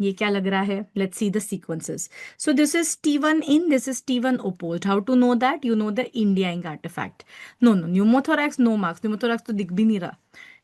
ये क्या लग रहा है? Let's see the sequences. So this is T1 in, this is T1 opposed. How to know that? You know the India ink artifact. No, pneumothorax, no marks. Pneumothorax तो दिख भी नहीं रहा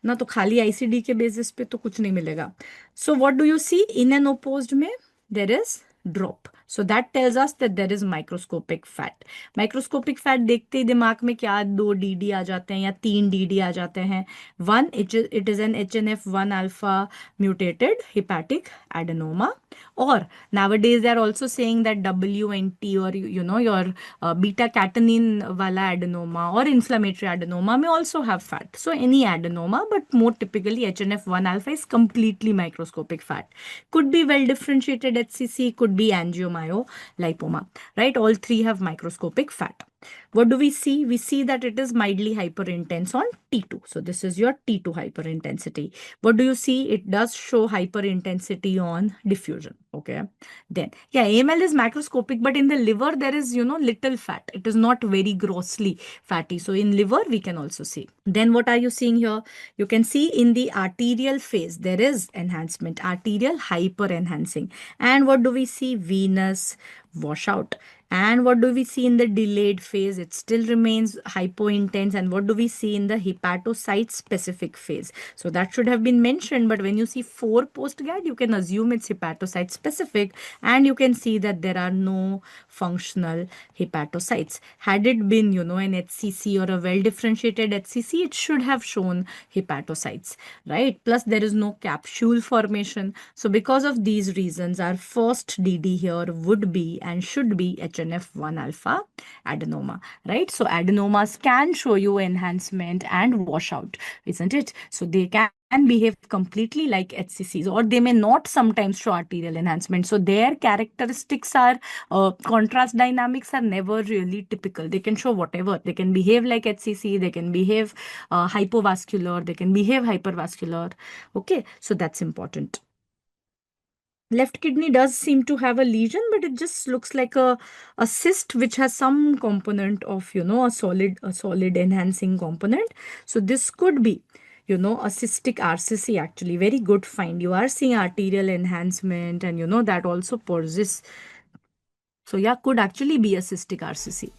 ना, तो खाली ICD के बेसिस पे तो कुछ नहीं मिलेगा. So what do you see in an opposed में? There is drop. So that tells us that there is microscopic fat. Microscopic fat देखते ही दिमाग में क्या 2 DD आ जाते हैं या 3 DD आ जाते हैं. One, it is an HNF1 alpha mutated hepatic adenoma, or nowadays they are also saying that WNT, or your beta catenin wala adenoma or inflammatory adenoma may also have fat. So any adenoma, but more typically HNF1 alpha is completely microscopic fat. Could be well differentiated HCC, could be angiomyolipoma, right? All three have microscopic fat. What do we see? We see that it is mildly hyperintense on T2. So this is your T2 hyperintensity. What do you see? It does show hyperintensity on diffusion. Okay. Then, yeah, AML is macroscopic, but in the liver, there is, little fat. It is not very grossly fatty. So in liver, we can also see. Then what are you seeing here? You can see in the arterial phase, there is enhancement, arterial hyper enhancing. And what do we see? Venous washout. And what do we see in the delayed phase? It still remains hypointense. And what do we see in the hepatocyte specific phase? So that should have been mentioned, but when you see 4 post-GAD, you can assume it's hepatocyte specific, and you can see that there are no functional hepatocytes. Had it been, an HCC or a well-differentiated HCC, it should have shown hepatocytes, right? Plus, there is no capsule formation. So because of these reasons, our first DD here would be and should be HNF1 alpha adenoma, right? So adenomas can show you enhancement and washout, isn't it? So they can behave completely like HCCs, or they may not sometimes show arterial enhancement. So their characteristics are, contrast dynamics are never really typical. They can show whatever. They can behave like HCC, they can behave hypovascular, they can behave hypervascular. Okay, so that's important. Left kidney does seem to have a lesion, but it just looks like a cyst which has some component of, a solid enhancing component. So this could be, a cystic RCC actually. Very good find. You are seeing arterial enhancement, and that also persists. So yeah, could actually be a cystic RCC.